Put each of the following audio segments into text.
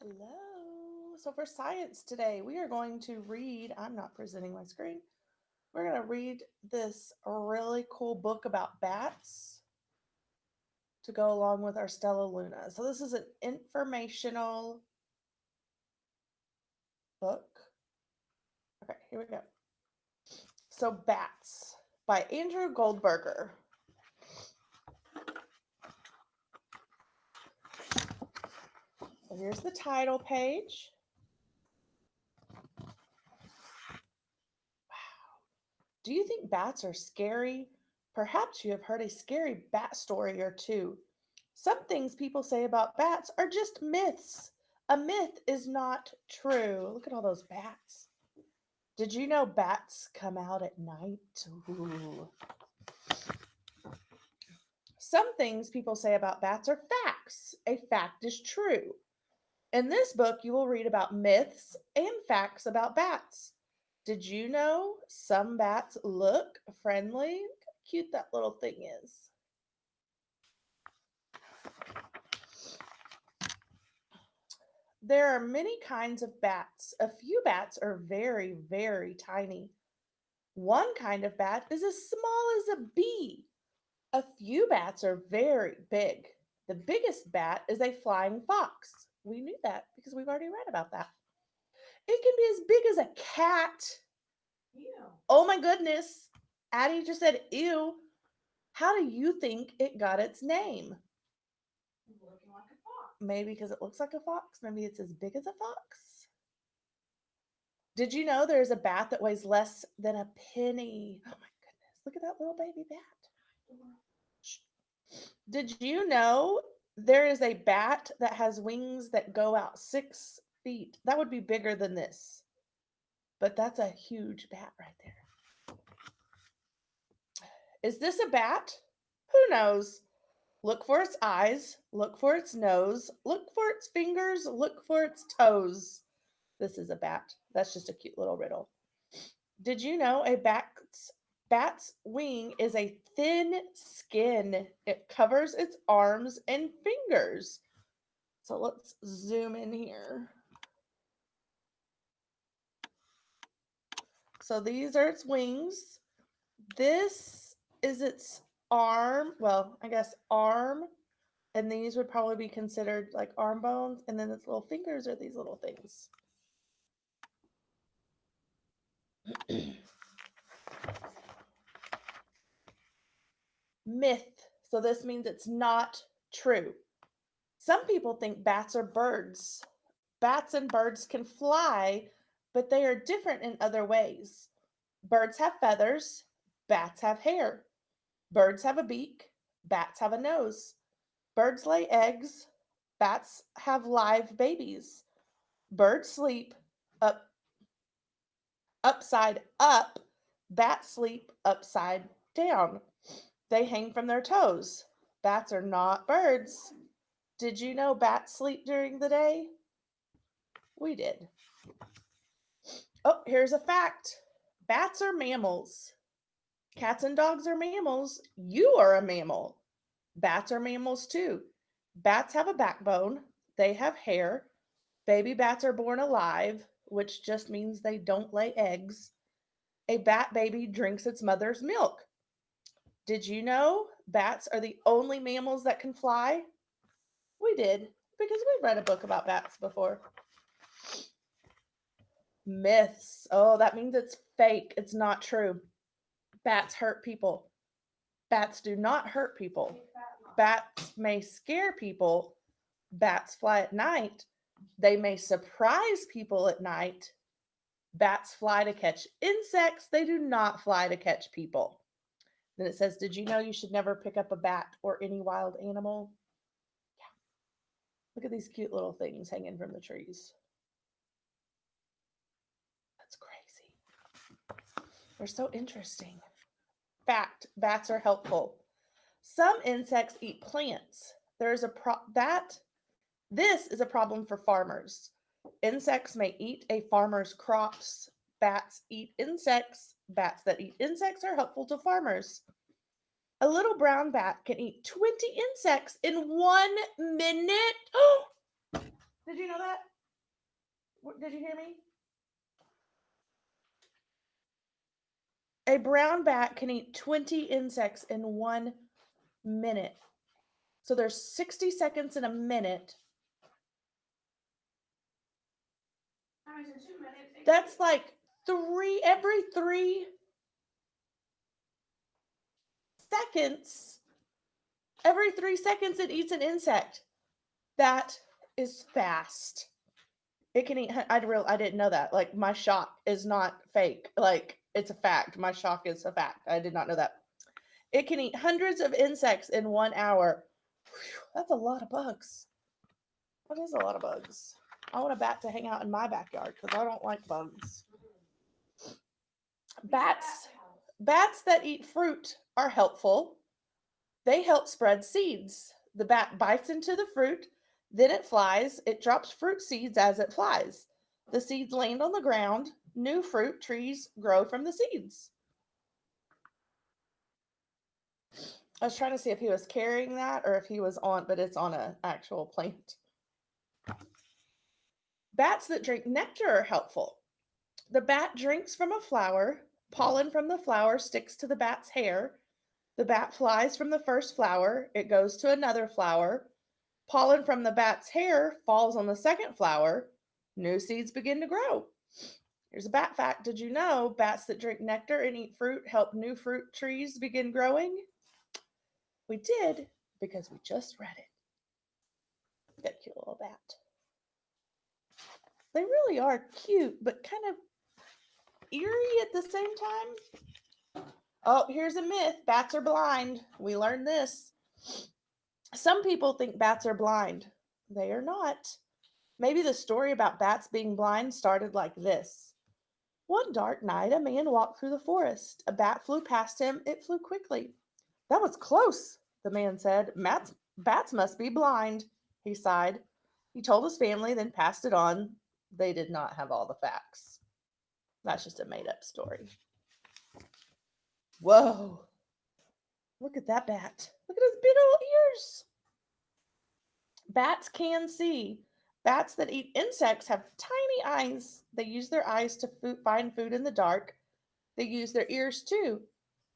Hello. So for science today, we are going to read, I'm not presenting my screen. We're going to read this really cool book about bats to go along with our Stella Luna. So this is an informational book. Okay, here we go. So Bats by Andrew Goldberger. So here's the title page. Do you think bats are scary? Perhaps you have heard a scary bat story or two. Some things people say about bats are just myths. A myth is not true. Look at all those bats. Did you know bats come out at night? Ooh. Some things people say about bats are facts. A fact is true. In this book, you will read about myths and facts about bats. Did you know some bats look friendly? Look how cute that little thing is. There are many kinds of bats. A few bats are very, very tiny. One kind of bat is as small as a bee. A few bats are very big. The biggest bat is a flying fox. We knew that because we've already read about that. It can be as big as a cat. Ew. Oh my goodness. Addie just said, ew. How do you think it got its name? Looking like a fox. Maybe because it looks like a fox. Maybe it's as big as a fox. Did you know there's a bat that weighs less than a penny? Oh my goodness. Look at that little baby bat. Shh. Did you know there is a bat that has wings that go out 6 feet? That would be bigger than this. But that's a huge bat right there. Is this a bat? Who knows? Look for its eyes, look for its nose, look for its fingers, look for its toes. This is a bat. That's just a cute little riddle. Did you know a bat's wing is a thin skin? It covers its arms and fingers. So let's zoom in here. So these are its wings. This is its arm. Well, I guess arm. And these would probably be considered like arm bones. And then its little fingers are these little things. Myth. So this means it's not true. Some people think bats are birds. Bats and birds can fly, but they are different in other ways. Birds have feathers, bats have hair. Birds have a beak, bats have a nose. Birds lay eggs, bats have live babies. Birds sleep up upside up, bats sleep upside down. They hang from their toes. Bats are not birds. Did you know bats sleep during the day? We did. Oh, here's a fact. Bats are mammals. Cats and dogs are mammals. You are a mammal. Bats are mammals too. Bats have a backbone. They have hair. Baby bats are born alive, which just means they don't lay eggs. A bat baby drinks its mother's milk. Did you know bats are the only mammals that can fly? We did, because we've read a book about bats before. Myths. Oh, that means it's fake. It's not true. Bats hurt people. Bats do not hurt people. Bats may scare people. Bats fly at night. They may surprise people at night. Bats fly to catch insects. They do not fly to catch people. Then it says, did you know you should never pick up a bat or any wild animal? Yeah. Look at these cute little things hanging from the trees. That's crazy. They're so interesting. Fact, bats are helpful. Some insects eat plants. There is a that this is a problem for farmers. Insects may eat a farmer's crops. Bats eat insects. Bats that eat insects are helpful to farmers. A little brown bat can eat 20 insects in 1 minute. Oh, did you know that? Did you hear me? A brown bat can eat 20 insects in 1 minute. So there's 60 seconds in a minute. How many's in 2 minutes? That's like every 3 seconds. Every 3 seconds it eats an insect. That is fast. It can eat. I didn't know that. Like, my shock is not fake. Like, it's a fact. My shock is a fact. I did not know that. It can eat hundreds of insects in 1 hour. Whew, that's a lot of bugs. That is a lot of bugs. I want a bat to hang out in my backyard because I don't like bugs. Bats that eat fruit are helpful. They help spread seeds. The bat bites into the fruit, then it flies. It drops fruit seeds as it flies. The seeds land on the ground. New fruit trees grow from the seeds. I was trying to see if he was carrying that or if he was on, but it's on an actual plant. Bats that drink nectar are helpful. The bat drinks from a flower. Pollen from the flower sticks to the bat's hair. The bat flies from the first flower. It goes to another flower. Pollen from the bat's hair falls on the second flower. New seeds begin to grow. Here's a bat fact. Did you know bats that drink nectar and eat fruit help new fruit trees begin growing? We did because we just read it. That cute little bat. They really are cute, but kind of eerie at the same time. Oh, here's a myth. Bats are blind. We learned this. Some people think bats are blind. They are not. Maybe the story about bats being blind started like this. One dark night, a man walked through the forest. A bat flew past him. It flew quickly. That was close, the man said. Bats must be blind, he sighed. He told his family, then passed it on. They did not have all the facts. That's just a made-up story. Whoa. Look at that bat. Look at his big old ears. Bats can see. Bats that eat insects have tiny eyes. They use their eyes to find food in the dark. They use their ears too.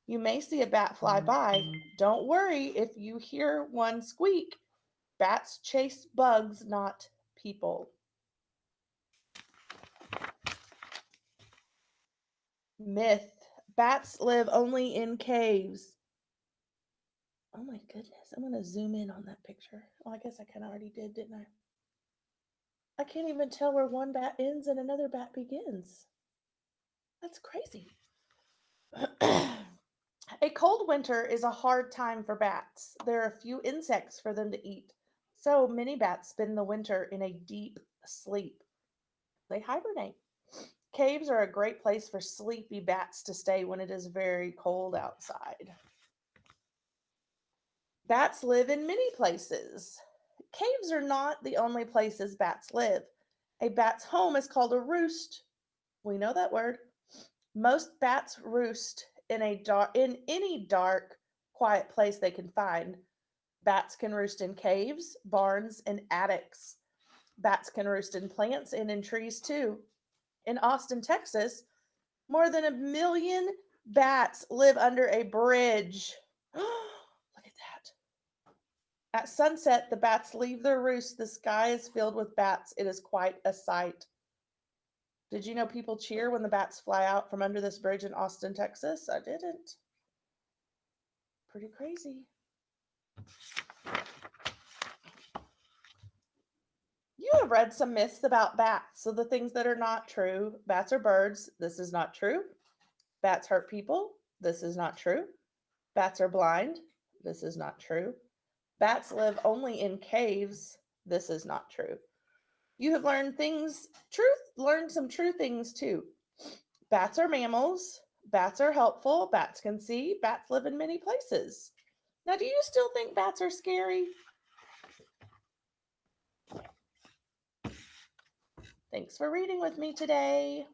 You may see a bat fly by. Don't worry if you hear one squeak. Bats chase bugs, not people. Myth. Bats live only in caves. Oh my goodness. I'm going to zoom in on that picture. Well, I guess I kind of already did, didn't I? I can't even tell where one bat ends and another bat begins. That's crazy. A cold winter is a hard time for bats. There are few insects for them to eat. So many bats spend the winter in a deep sleep. They hibernate. Caves are a great place for sleepy bats to stay when it is very cold outside. Bats live in many places. Caves are not the only places bats live. A bat's home is called a roost. We know that word. Most bats roost in any dark, quiet place they can find. Bats can roost in caves, barns, and attics. Bats can roost in plants and in trees too. In Austin, Texas, more than 1 million bats live under a bridge. Look at that. At sunset, the bats leave their roost. The sky is filled with bats. It is quite a sight. Did you know people cheer when the bats fly out from under this bridge in Austin, Texas? I didn't. Pretty crazy. You have read some myths about bats. So the things that are not true. Bats are birds. This is not true. Bats hurt people. This is not true. Bats are blind. This is not true. Bats live only in caves. This is not true. You have learned some true things too. Bats are mammals. Bats are helpful. Bats can see. Bats live in many places. Now, do you still think bats are scary? Thanks for reading with me today.